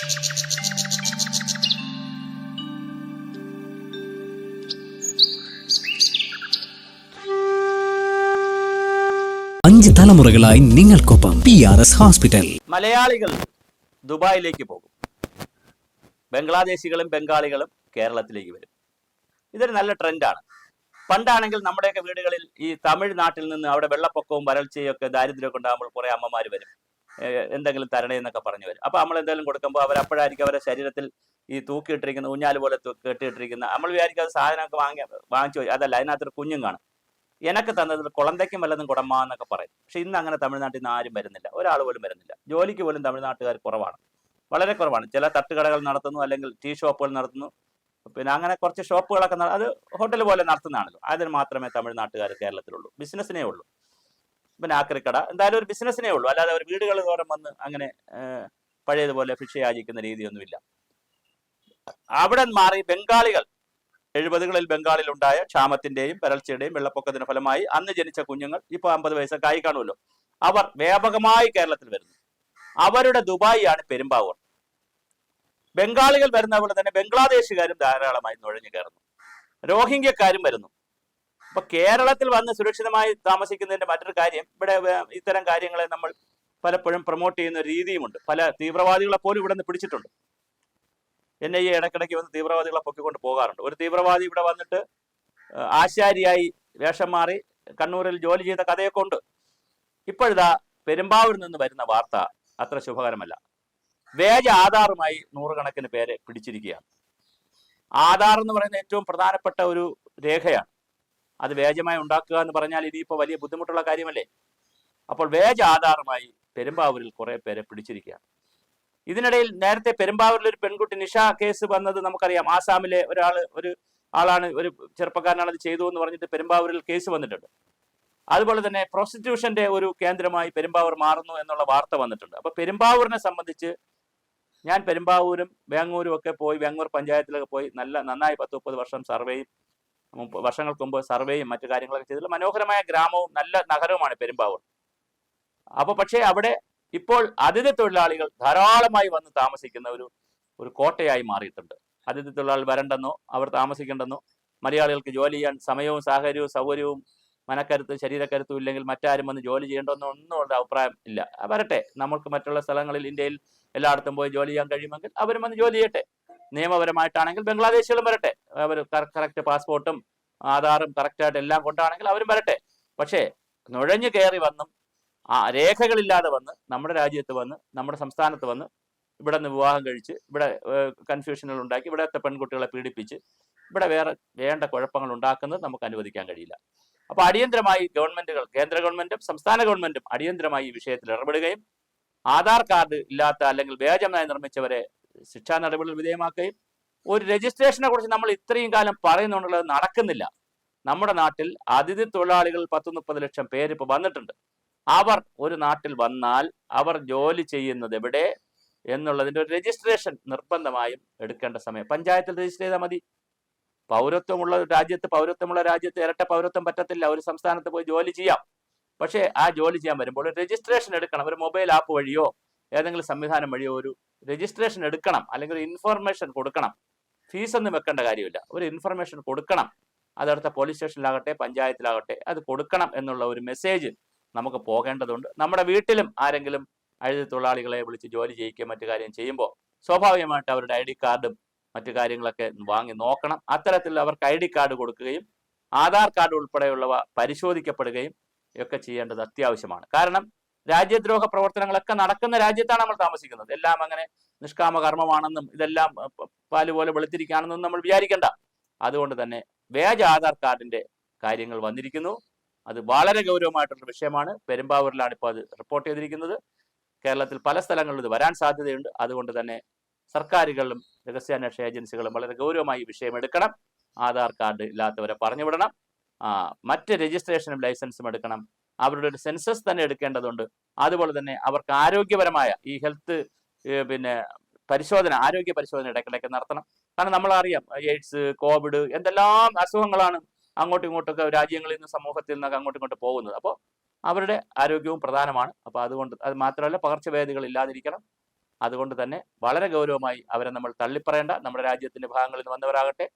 5 തലമുറകളായി നിങ്ങൾക്കൊപ്പം PRS hospital. മലയാളികൾ ദുബായിലേക്ക് പോകും, ബംഗ്ലാദേശികളും ബംഗാളികളും കേരളത്തിലേക്ക് വരും. ഇതൊരു നല്ല ട്രെൻഡാണ്. പണ്ടാണെങ്കിൽ നമ്മുടെയൊക്കെ വീടുകളിൽ ഈ തമിഴ്നാട്ടിൽ നിന്ന് അവിടെ വെള്ളപ്പൊക്കവും വരൾച്ചയും ഒക്കെ ദാരിദ്ര്യമൊക്കെ ഉണ്ടാകുമ്പോൾ കുറെ അമ്മമാർ വരും, എന്തെങ്കിലും തരണേ എന്നൊക്കെ പറഞ്ഞു വരും. അപ്പോൾ നമ്മൾ എന്തെങ്കിലും കൊടുക്കുമ്പോൾ അവരപ്പോഴായിരിക്കും അവരുടെ ശരീരത്തിൽ ഈ തൂക്കിയിട്ടിരിക്കുന്ന ഊഞ്ഞാൽ പോലെ കെട്ടിയിട്ടിരിക്കുന്ന, നമ്മൾ വിചാരിക്കാതെ സാധനമൊക്കെ വാങ്ങിച്ചു, അതല്ല അതിനകത്തൊരു കുഞ്ഞും കാണും. എനക്ക് തന്നതിൽ കുളന്തയ്ക്കും വല്ലതും കുടമ്മ എന്നൊക്കെ പറയും. പക്ഷെ ഇന്ന് അങ്ങനെ തമിഴ്നാട്ടിൽ നിന്ന് ആരും വരുന്നില്ല, ഒരാൾ പോലും വരുന്നില്ല. ജോലിക്ക് പോലും തമിഴ്നാട്ടുകാർ കുറവാണ്, വളരെ കുറവാണ്. ചില തട്ടുകടകൾ നടത്തുന്നു, അല്ലെങ്കിൽ ടീ ഷോപ്പുകൾ നടത്തുന്നു, പിന്നെ അങ്ങനെ കുറച്ച് ഷോപ്പുകളൊക്കെ അത് ഹോട്ടൽ പോലെ നടത്തുന്നതാണല്ലോ. അതിന് മാത്രമേ തമിഴ്നാട്ടുകാർ കേരളത്തിലുള്ളൂ, ബിസിനസ്സിനേ ഉള്ളൂ. പിന്നെ ആക്രിക്കട എന്തായാലും ഒരു ബിസിനസ്സിനേ ഉള്ളൂ, അല്ലാതെ ഒരു വീടുകൾ തോറും വന്ന് അങ്ങനെ പഴയതുപോലെ ഭിക്ഷ യാചിക്കുന്ന രീതിയൊന്നുമില്ല. അവിടെ മാറി ബംഗാളികൾ 70കളിൽ ബംഗാളിൽ ഉണ്ടായ ക്ഷാമത്തിന്റെയും വരൾച്ചയുടെയും വെള്ളപ്പൊക്കത്തിന്റെ ഫലമായി അന്ന് ജനിച്ച കുഞ്ഞുങ്ങൾ ഇപ്പോൾ 50 വയസ്സൊക്കെ ആയി കാണുമല്ലോ, അവർ വ്യാപകമായി കേരളത്തിൽ വരുന്നു. അവരുടെ ദുബായിയാണ് പെരുമ്പാവൂർ. ബംഗാളികൾ വരുന്ന പോലെ തന്നെ ബംഗ്ലാദേശുകാരും ധാരാളമായി നുഴഞ്ഞു കയറുന്നു, റോഹിംഗ്യക്കാരും വരുന്നു. അപ്പൊ കേരളത്തിൽ വന്ന് സുരക്ഷിതമായി താമസിക്കുന്നതിന്റെ മറ്റൊരു കാര്യം, ഇവിടെ ഇത്തരം കാര്യങ്ങളെ നമ്മൾ പലപ്പോഴും പ്രൊമോട്ട് ചെയ്യുന്ന രീതിയുമുണ്ട്. പല തീവ്രവാദികളെ പോലും ഇവിടെ നിന്ന് പിടിച്ചിട്ടുണ്ട്. NIA ഇടയ്ക്കിടയ്ക്ക് വന്ന് തീവ്രവാദികളെ പൊക്കിക്കൊണ്ട് പോകാറുണ്ട്. ഒരു തീവ്രവാദി ഇവിടെ വന്നിട്ട് ആശാരിയായി വേഷം മാറി കണ്ണൂരിൽ ജോലി ചെയ്ത കഥയൊക്കെ ഉണ്ട്. ഇപ്പോഴിതാ പെരുമ്പാവൂരിൽ നിന്ന് വരുന്ന വാർത്ത അത്ര ശുഭകരമല്ല. വ്യാജ ആധാറുമായി 100 കണക്കിന് പേരെ പിടിച്ചിരിക്കുകയാണ്. ആധാർ എന്ന് പറയുന്ന ഏറ്റവും പ്രധാനപ്പെട്ട ഒരു രേഖയാണ്. അത് വ്യാജമായി ഉണ്ടാക്കുക എന്ന് പറഞ്ഞാൽ ഇനിയിപ്പോൾ വലിയ ബുദ്ധിമുട്ടുള്ള കാര്യമല്ലേ. അപ്പോൾ വ്യാജ ആധാറുമായി പെരുമ്പാവൂരിൽ കുറെ പേരെ പിടിച്ചിരിക്കുകയാണ്. ഇതിനിടയിൽ നേരത്തെ പെരുമ്പാവൂരിൽ ഒരു പെൺകുട്ടി നിഷ കേസ് വന്നത് നമുക്കറിയാം. ആസാമിലെ ഒരു ആളാണ്, ഒരു ചെറുപ്പക്കാരനാണ് അത് ചെയ്തു എന്ന് പറഞ്ഞിട്ട് പെരുമ്പാവൂരിൽ കേസ് വന്നിട്ടുണ്ട്. അതുപോലെ തന്നെ പ്രോസ്റ്റിറ്റ്യൂഷന്റെ ഒരു കേന്ദ്രമായി പെരുമ്പാവൂർ മാറുന്നു എന്നുള്ള വാർത്ത വന്നിട്ടുണ്ട്. അപ്പൊ പെരുമ്പാവൂരിനെ സംബന്ധിച്ച് ഞാൻ പെരുമ്പാവൂരും വേങ്ങൂരും ഒക്കെ പോയി, വേങ്ങൂർ പഞ്ചായത്തിലൊക്കെ പോയി നന്നായി 10-30 വർഷം സർവേയും, വർഷങ്ങൾക്ക് മുമ്പ് സർവേയും മറ്റു കാര്യങ്ങളൊക്കെ ചെയ്തിട്ടുള്ള മനോഹരമായ ഗ്രാമവും നല്ല നഗരവുമാണ് പെരുമ്പാവൂർ. അപ്പൊ പക്ഷേ അവിടെ ഇപ്പോൾ അതിഥി തൊഴിലാളികൾ ധാരാളമായി വന്ന് താമസിക്കുന്ന ഒരു കോട്ടയായി മാറിയിട്ടുണ്ട്. അതിഥി തൊഴിലാളികൾ വരണ്ടെന്നോ അവർ താമസിക്കേണ്ടെന്നോ, മലയാളികൾക്ക് ജോലി ചെയ്യാൻ സമയവും സാഹചര്യവും സൗകര്യവും മനക്കരുത്തും ശരീരക്കരുത്തും ഇല്ലെങ്കിൽ മറ്റാരും വന്ന് ജോലി ചെയ്യേണ്ടെന്നോ ഒന്നും ഒരു അഭിപ്രായം ഇല്ല. വരട്ടെ, നമുക്ക് മറ്റുള്ള സ്ഥലങ്ങളിൽ ഇന്ത്യയിൽ എല്ലായിടത്തും പോയി ജോലി ചെയ്യാൻ കഴിയുമെങ്കിൽ അവരും വന്ന് ജോലി ചെയ്യട്ടെ. നിയമപരമായിട്ടാണെങ്കിൽ ബംഗ്ലാദേശികളും വരട്ടെ, അവർ കറക്റ്റ് പാസ്പോർട്ടും ആധാറും കറക്റ്റായിട്ട് എല്ലാം കൊണ്ടാണെങ്കിൽ അവരും വരട്ടെ. പക്ഷേ നുഴഞ്ഞു കയറി വന്നും രേഖകളില്ലാതെ വന്ന് നമ്മുടെ രാജ്യത്ത് വന്ന് നമ്മുടെ സംസ്ഥാനത്ത് വന്ന് ഇവിടെ നിന്ന് വിവാഹം കഴിച്ച് ഇവിടെ കൺഫ്യൂഷനുകൾ ഉണ്ടാക്കി ഇവിടുത്തെ പെൺകുട്ടികളെ പീഡിപ്പിച്ച് ഇവിടെ വേണ്ട കുഴപ്പങ്ങൾ ഉണ്ടാക്കുന്നത് നമുക്ക് അനുവദിക്കാൻ കഴിയില്ല. അപ്പോൾ അടിയന്തരമായി ഗവൺമെന്റുകൾ, കേന്ദ്ര ഗവൺമെന്റും സംസ്ഥാന ഗവൺമെന്റും അടിയന്തരമായി ഈ വിഷയത്തിൽ ഇടപെടുകയും ആധാർ കാർഡ് ഇല്ലാത്ത അല്ലെങ്കിൽ വ്യാജമായി നിർമ്മിച്ചവരെ ശിക്ഷാ നടപടികൾ വിധേയമാക്കുകയും, ഒരു രജിസ്ട്രേഷനെ കുറിച്ച് നമ്മൾ ഇത്രയും കാലം പറയുന്നുള്ളത് നടക്കുന്നില്ല. നമ്മുടെ നാട്ടിൽ അതിഥി തൊഴിലാളികൾ 10-30 ലക്ഷം പേര് ഇപ്പോൾ വന്നിട്ടുണ്ട്. അവർ ഒരു നാട്ടിൽ വന്നാൽ അവർ ജോലി ചെയ്യുന്നത് എവിടെ എന്നുള്ളതിൻ്റെ ഒരു രജിസ്ട്രേഷൻ നിർബന്ധമായും എടുക്കേണ്ട സമയം പഞ്ചായത്തിൽ രജിസ്റ്റർ ചെയ്താൽ മതി. പൗരത്വമുള്ള രാജ്യത്ത് ഇരട്ട പൗരത്വം പറ്റത്തില്ല. ഒരു സംസ്ഥാനത്ത് പോയി ജോലി ചെയ്യാം, പക്ഷേ ആ ജോലി ചെയ്യാൻ വരുമ്പോൾ ഒരു രജിസ്ട്രേഷൻ എടുക്കണം. ഒരു മൊബൈൽ ആപ്പ് വഴിയോ ഏതെങ്കിലും സംവിധാനം വഴിയോ ഒരു രജിസ്ട്രേഷൻ എടുക്കണം, അല്ലെങ്കിൽ ഒരു ഇൻഫർമേഷൻ കൊടുക്കണം. ഫീസൊന്നും വെക്കേണ്ട കാര്യമില്ല, ഒരു ഇൻഫർമേഷൻ കൊടുക്കണം. അതടുത്ത പോലീസ് സ്റ്റേഷനിലാകട്ടെ പഞ്ചായത്തിലാകട്ടെ അത് കൊടുക്കണം എന്നുള്ള ഒരു മെസ്സേജ് നമുക്ക് പോകേണ്ടതുണ്ട്. നമ്മുടെ വീട്ടിലും ആരെങ്കിലും അതിഥി തൊഴിലാളികളെ വിളിച്ച് ജോലി ചെയ്യിക്കുക മറ്റു കാര്യം ചെയ്യുമ്പോൾ സ്വാഭാവികമായിട്ട് അവരുടെ ID കാർഡും മറ്റു കാര്യങ്ങളൊക്കെ വാങ്ങി നോക്കണം. അത്തരത്തിൽ അവർക്ക് ID കാർഡ് കൊടുക്കുകയും ആധാർ കാർഡ് ഉൾപ്പെടെയുള്ളവ പരിശോധിക്കപ്പെടുകയും ഒക്കെ ചെയ്യേണ്ടത് അത്യാവശ്യമാണ്. കാരണം രാജ്യദ്രോഹ പ്രവർത്തനങ്ങളൊക്കെ നടക്കുന്ന രാജ്യത്താണ് നമ്മൾ താമസിക്കുന്നത്. എല്ലാം അങ്ങനെ നിഷ്കാമ കർമ്മമാണെന്നും ഇതെല്ലാം പാലുപോലെ വെളുത്തിരിക്കുകയാണെന്നും നമ്മൾ വിചാരിക്കേണ്ട. അതുകൊണ്ട് തന്നെ വ്യാജ ആധാർ കാർഡിന്റെ കാര്യങ്ങൾ വന്നിരിക്കുന്നു. അത് വളരെ ഗൗരവമായിട്ടുള്ള വിഷയമാണ്. പെരുമ്പാവൂരിലാണ് ഇപ്പോൾ അത് റിപ്പോർട്ട് ചെയ്തിരിക്കുന്നത്. കേരളത്തിൽ പല സ്ഥലങ്ങളിലും ഇത് വരാൻ സാധ്യതയുണ്ട്. അതുകൊണ്ട് തന്നെ സർക്കാരുകളും രഹസ്യാന്വേഷണ ഏജൻസികളും വളരെ ഗൗരവമായി ഈ വിഷയം എടുക്കണം. ആധാർ കാർഡ് ഇല്ലാത്തവരെ പറഞ്ഞു വിടണം. മറ്റ് രജിസ്ട്രേഷനും ലൈസൻസും എടുക്കണം. അവരുടെ ഒരു സെൻസസ് തന്നെ എടുക്കേണ്ടതുണ്ട്. അതുപോലെ തന്നെ അവർക്ക് ആരോഗ്യപരമായ ഈ ഹെൽത്ത് ആരോഗ്യ പരിശോധന ഇടയ്ക്കിടയ്ക്ക് നടത്തണം. കാരണം നമ്മളറിയാം എയ്ഡ്സ്, കോവിഡ് എന്തെല്ലാം അസുഖങ്ങളാണ് അങ്ങോട്ടും ഇങ്ങോട്ടൊക്കെ രാജ്യങ്ങളിൽ നിന്ന് സമൂഹത്തിൽ നിന്നൊക്കെ അങ്ങോട്ടും ഇങ്ങോട്ട് പോകുന്നത്. അപ്പോൾ അവരുടെ ആരോഗ്യവും പ്രധാനമാണ്. അപ്പോൾ അതുകൊണ്ട് അത് മാത്രമല്ല പകർച്ചവ്യാധികൾ ഇല്ലാതിരിക്കണം. അതുകൊണ്ട് തന്നെ വളരെ ഗൗരവമായി അവരെ നമ്മൾ തള്ളിപ്പറയേണ്ട. നമ്മുടെ രാജ്യത്തിന്റെ ഭാഗങ്ങളിൽ നിന്ന് വന്നവരാകട്ടെ,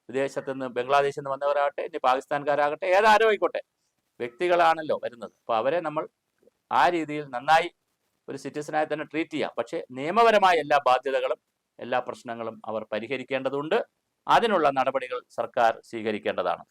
വിദേശത്ത് നിന്ന് ബംഗ്ലാദേശിൽ നിന്ന് വന്നവരാകട്ടെ, ഇനി പാകിസ്ഥാൻകാരാകട്ടെ, ഏതാരോ ആയിക്കോട്ടെ, വ്യക്തികളാണല്ലോ വരുന്നത്. അപ്പോൾ അവരെ നമ്മൾ ആ രീതിയിൽ നന്നായി ഒരു സിറ്റിസനായി തന്നെ ട്രീറ്റ് ചെയ്യാം. പക്ഷേ നിയമപരമായ എല്ലാ ബാധ്യതകളും എല്ലാ പ്രശ്നങ്ങളും അവർ പരിഹരിക്കേണ്ടതുണ്ട്. അതിനുള്ള നടപടികൾ സർക്കാർ സ്വീകരിക്കേണ്ടതാണ്.